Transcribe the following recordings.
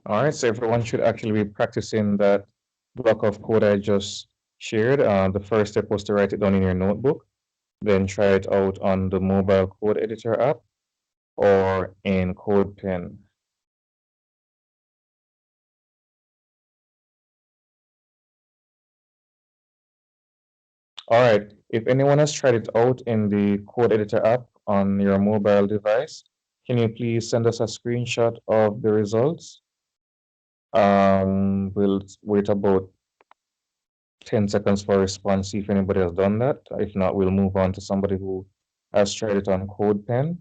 All right, so everyone should actually be practicing that block of code I just shared. The first step was to write it down in your notebook, then try it out on the mobile code editor app or in CodePen. All right, if anyone has tried it out in the code editor app on your mobile device, can you please send us a screenshot of the results? We'll wait about 10 seconds for a response, see if anybody has done that. If not, we'll move on to somebody who has tried it on CodePen.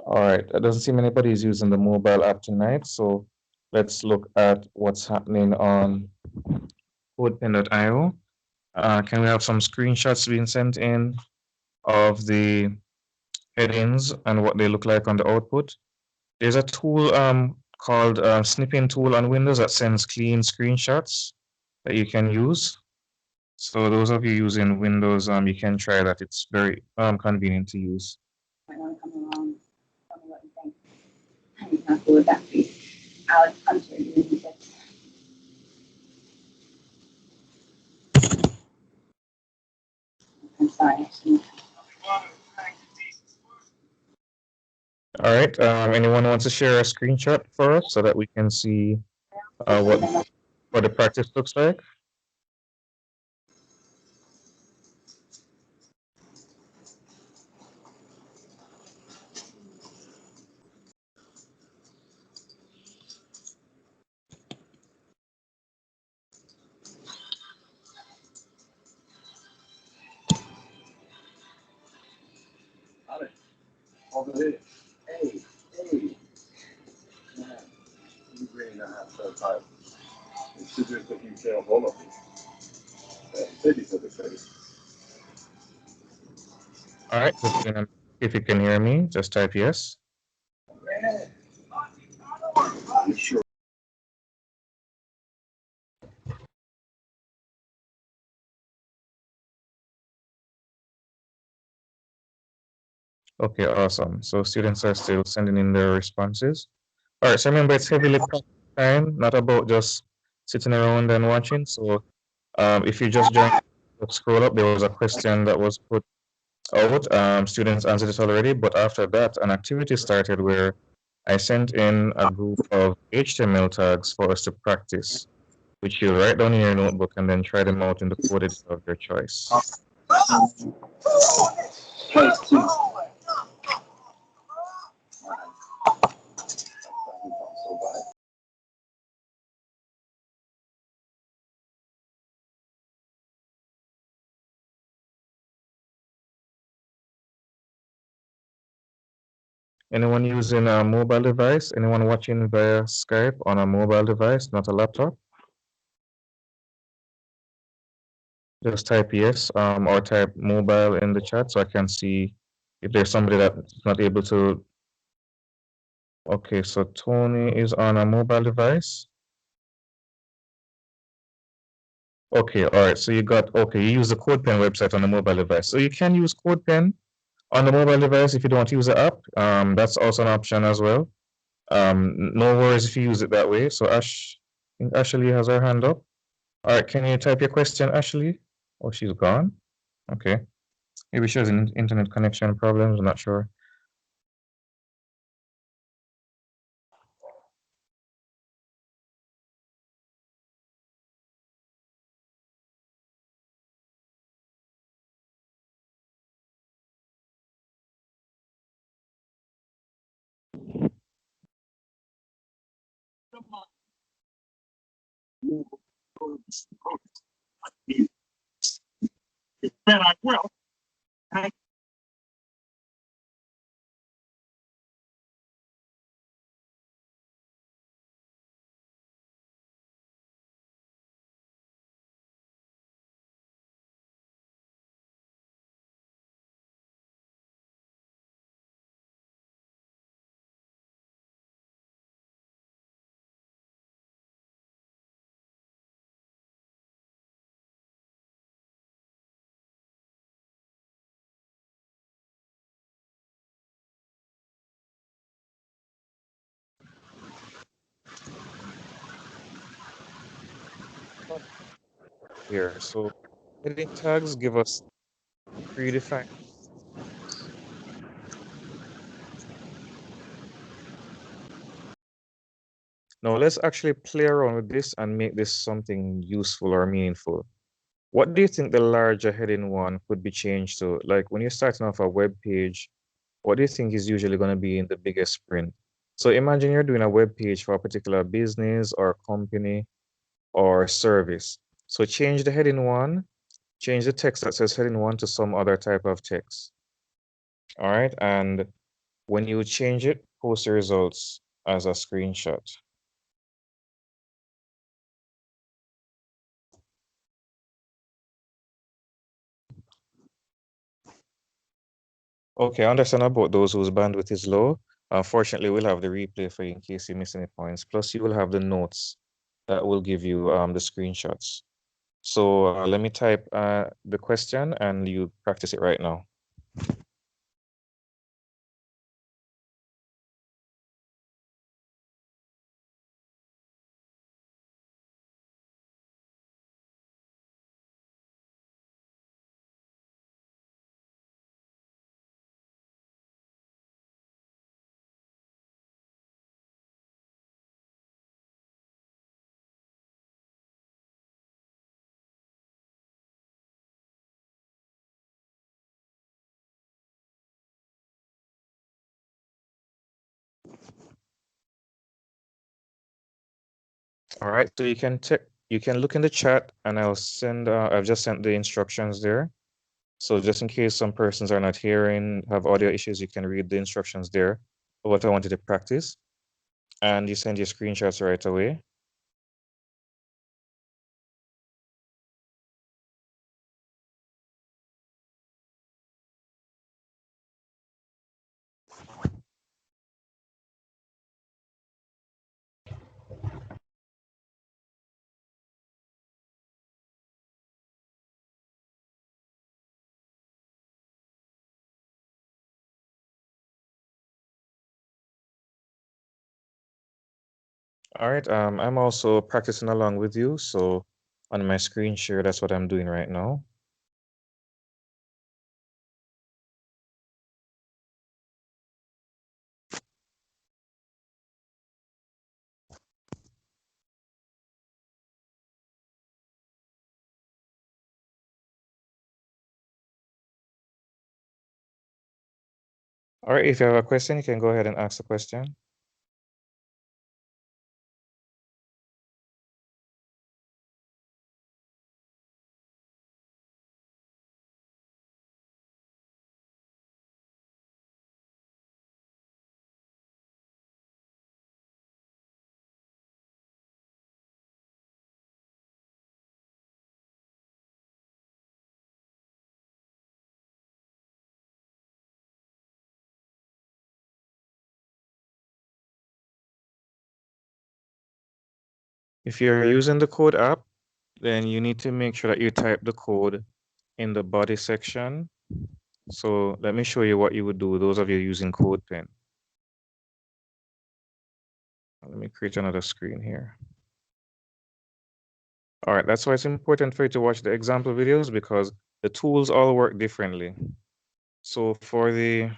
All right, it doesn't seem anybody is using the mobile app tonight, so let's look at what's happening on CodePen.io. Can we have some screenshots being sent in of the headings and what they look like on the output? There's a tool called Snipping Tool on Windows that sends clean screenshots that you can use. So those of you using Windows, you can try that. It's very convenient to use. Might want to come along. Tell me what you think. I'm not cool with that, please. Alex Hunter, you need this. I'm sorry. I shouldn't. All right. Anyone wants to share a screenshot for us so that we can see what the practice looks like? Over there. Hey, hey. Man, you really not have so tight. It's just that you tell all of it. City for the city. All right. If you can hear me, just type yes. You sure? Okay, awesome. So students are still sending in their responses. All right, so remember it's heavily practice time, not about just sitting around and watching. So if you just joined, scroll up, there was a question that was put out. Students answered it already, but after that, an activity started where I sent in a group of HTML tags for us to practice, which you write down in your notebook and then try them out in the code editor of your choice. Case two. So bad. Anyone using a mobile device? Anyone watching via Skype on a mobile device, not a laptop? Just type yes or type mobile in the chat so I can see if there's somebody that's not able to. Okay, so Tony is on a mobile device. Okay, all right. So you got, okay, you use the CodePen website on the mobile device. So you can use CodePen on the mobile device if you don't use the app. That's also an option as well. No worries if you use it that way. So Ash, I think Ashley has her hand up. All right, can you type your question, Ashley? Oh, she's gone. Okay. Maybe she has internet connection problems. I'm not sure. Bet I will. Here. So heading tags give us predefined. Now let's actually play around with this and make this something useful or meaningful. What do you think the larger heading one could be changed to? Like when you're starting off a web page, what do you think is usually going to be in the biggest print? So imagine you're doing a web page for a particular business or company or service. So change the heading one, change the text that says heading one to some other type of text. All right. And when you change it, post the results as a screenshot. Okay, I understand about those whose bandwidth is low. Unfortunately, we'll have the replay for you in case you miss any points. Plus, you will have the notes that will give you the screenshots. So let me type the question and you practice it right now. All right, so you can look in the chat and I've just sent the instructions there. So just in case some persons are not hearing, have audio issues, you can read the instructions there for what I wanted to practice. And you send your screenshots right away. All right, I'm also practicing along with you. So on my screen share, that's what I'm doing right now. All right, if you have a question, you can go ahead and ask the question. If you're using the code app, then you need to make sure that you type the code in the body section. So let me show you what you would do, those of you using CodePen. Let me create another screen here. All right, that's why it's important for you to watch the example videos because the tools all work differently. So for the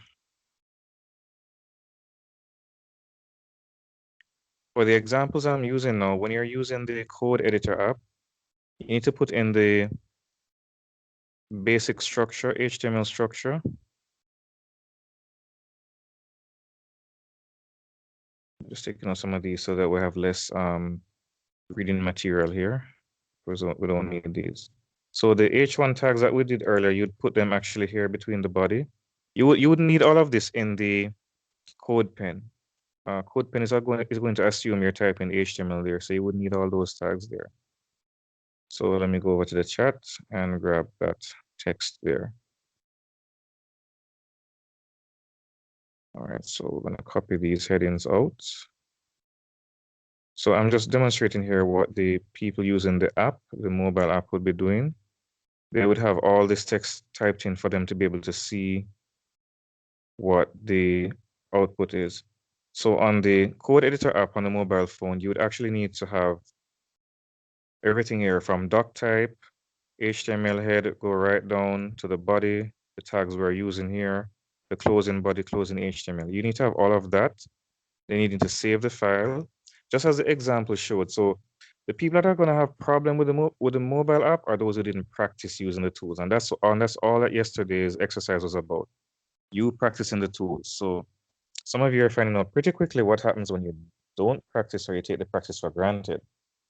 examples I'm using now, when you're using the code editor app, you need to put in the basic structure, HTML structure. Just taking out some of these so that we have less reading material here. We don't need these. So the H1 tags that we did earlier, you'd put them actually here between the body. You wouldn't need all of this in the CodePen. CodePen is going to assume you're typing HTML there, so you wouldn't need all those tags there. So let me go over to the chat and grab that text there. All right, so we're going to copy these headings out. So I'm just demonstrating here what the people using the app, the mobile app, would be doing. They would have all this text typed in for them to be able to see what the output is. So on the code editor app on the mobile phone, you would actually need to have everything here from doc type, HTML head, go right down to the body, the tags we're using here, the closing body, closing HTML. You need to have all of that. They need to save the file, just as the example showed. So the people that are going to have problem with the mobile app are those who didn't practice using the tools, and that's all that yesterday's exercise was about. You practicing the tools. So some of you are finding out pretty quickly what happens when you don't practice or you take the practice for granted.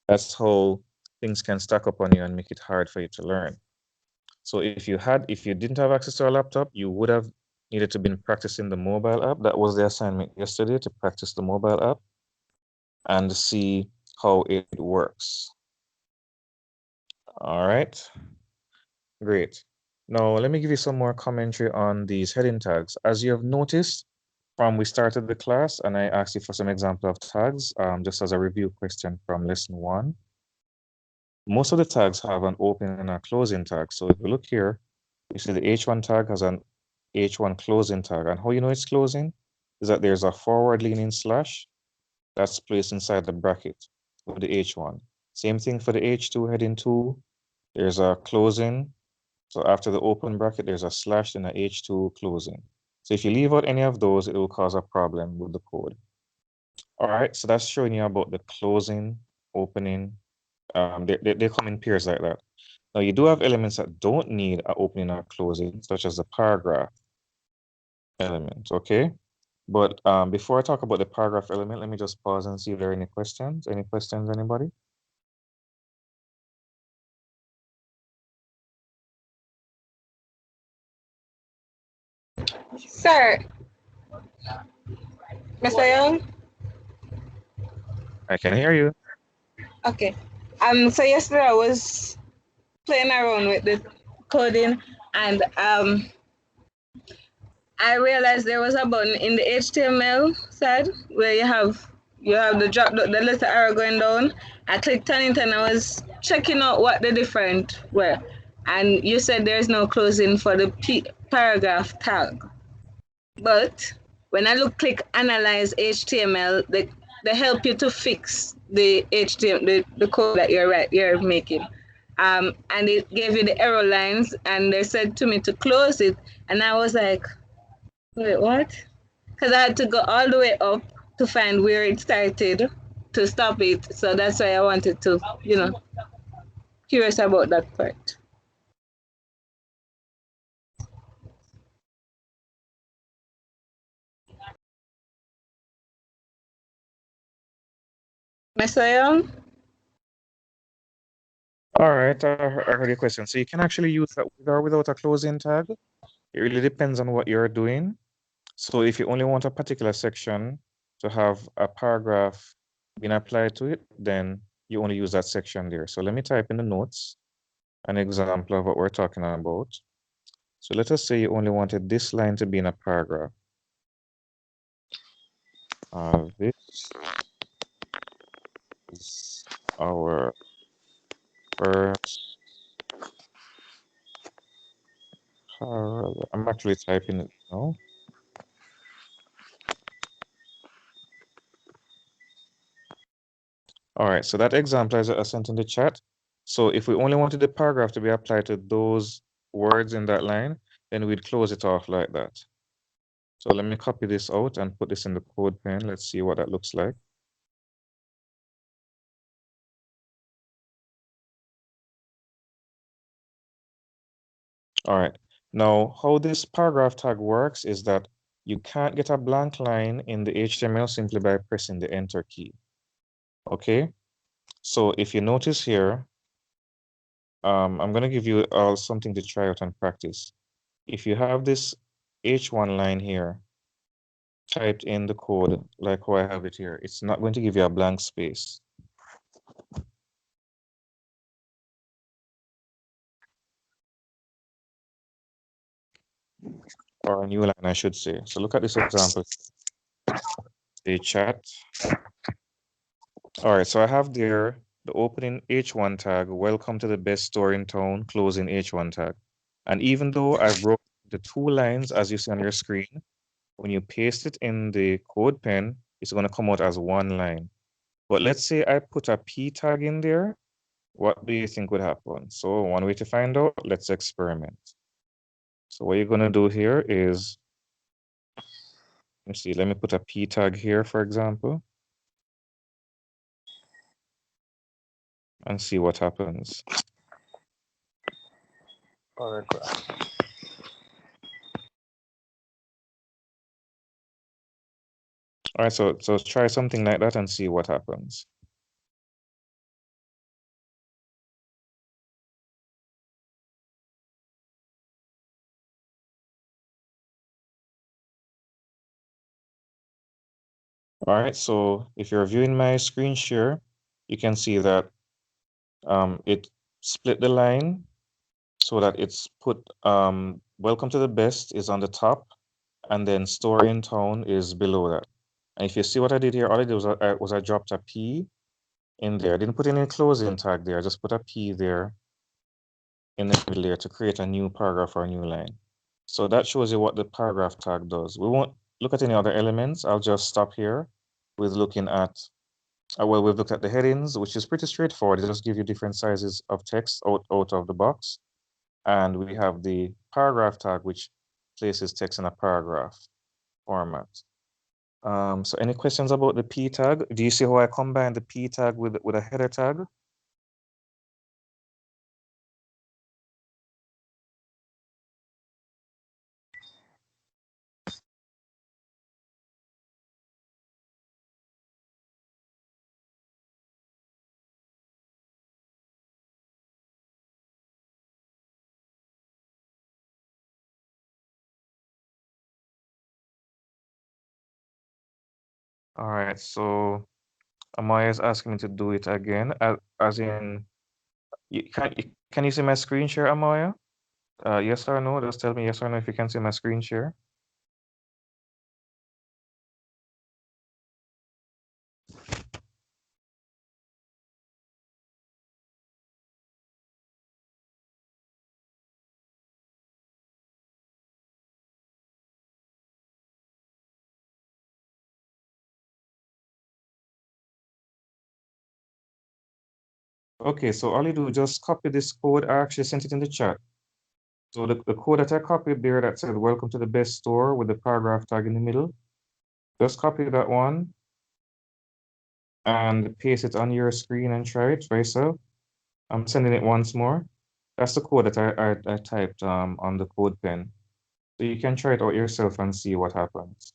That's how things can stack up on you and make it hard for you to learn. So if you didn't have access to a laptop, you would have needed to been practicing the mobile app. That was the assignment yesterday, to practice the mobile app and see how it works. All right, great. Now let me give you some more commentary on these heading tags. As you have noticed, from we started the class and I asked you for some example of tags, just as a review question from lesson 1. Most of the tags have an opening and a closing tag. So if you look here, you see the H1 tag has an H1 closing tag. And how you know it's closing is that there's a forward leaning slash that's placed inside the bracket of the H1. Same thing for the H2 heading 2. There's a closing. So after the open bracket, there's a slash and a H2 closing. So if you leave out any of those, it will cause a problem with the code. All right, so that's showing you about the closing, opening. They come in pairs like that. Now you do have elements that don't need an opening or closing, such as the paragraph element, okay? But before I talk about the paragraph element, let me just pause and see if there are any questions. Any questions, anybody? Sir, Mr. Young? I can hear you. Okay. So yesterday I was playing around with the coding and I realized there was a button in the HTML side where you have the letter arrow going down. I clicked on it and I was checking out what the different were. And you said there's no closing for the paragraph tag. But when I click analyze HTML, they help you to fix the HTML, the code that you're making. And it gave you the error lines and they said to me to close it. And I was like, wait, what? Because I had to go all the way up to find where it started to stop it. So that's why I wanted to, curious about that part. Mr. Young? All right, I heard your question. So you can actually use that with or without a closing tag. It really depends on what you're doing. So if you only want a particular section to have a paragraph being applied to it, then you only use that section there. So let me type in the notes an example of what we're talking about. So let us say you only wanted this line to be in a paragraph. This is our first paragraph. I'm actually typing it now. All right, so that example I sent in the chat. So if we only wanted the paragraph to be applied to those words in that line, then we'd close it off like that. So let me copy this out and put this in the CodePen. Let's see what that looks like. All right, now how this paragraph tag works is that you can't get a blank line in the HTML simply by pressing the Enter key. Okay, So if you notice here, I'm going to give you all something to try out and practice. If you have this H1 line here typed in the code, like how I have it here, it's not going to give you a blank space. Or a new line, I should say. So look at this example. The chat. All right, so I have there the opening H1 tag, welcome to the best store in town, closing H1 tag. And even though I've wrote the 2 lines, as you see on your screen, when you paste it in the CodePen, it's going to come out as 1 line. But let's say I put a P tag in there, what do you think would happen? So one way to find out, let's experiment. So what you're going to do here is, let's see, let me put a P tag here, for example, and see what happens. Paragraph. All right, so try something like that and see what happens. All right, so if you're viewing my screen share, you can see that it split the line so that it's put welcome to the best is on the top, and then store in town is below that. And if you see what I did here, all I did was I dropped a P in there. I didn't put any closing tag there. I just put a P there in the middle there to create a new paragraph or a new line. So that shows you what the paragraph tag does. We won't look at any other elements. I'll just stop here with looking at, well, we've looked at the headings, which is pretty straightforward. It just gives you different sizes of text out of the box. And we have the paragraph tag, which places text in a paragraph format. So any questions about the P tag? Do you see how I combine the P tag with a header tag? All right, so Amaya is asking me to do it again, as in, can you see my screen share, Amaya? Yes or no? Just tell me yes or no if you can see my screen share. Okay, so all you do, just copy this code. I actually sent it in the chat. So the code that I copied there that said, welcome to the best store with the paragraph tag in the middle, just copy that one and paste it on your screen and try it for yourself. I'm sending it once more. That's the code that I typed on the CodePen. So you can try it out yourself and see what happens.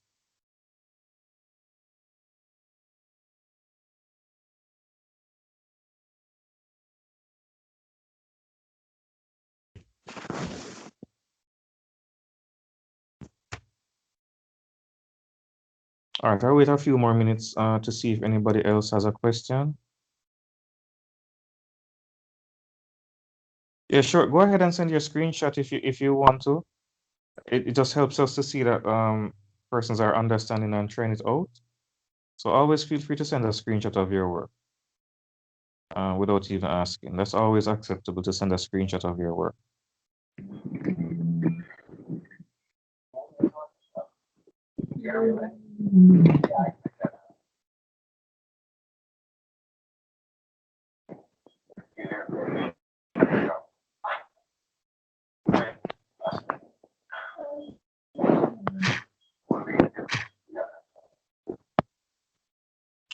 All right, I'll wait a few more minutes to see if anybody else has a question. Yeah, sure. Go ahead and send your screenshot if you want to. It just helps us to see that persons are understanding and trying it out. So always feel free to send a screenshot of your work without even asking. That's always acceptable to send a screenshot of your work.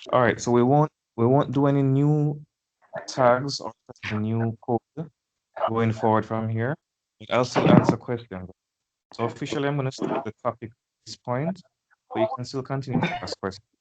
All right, so we won't do any new tags or new code going forward from here. I'll still answer questions. So officially, I'm going to stop the topic at this point, but you can still continue to ask questions.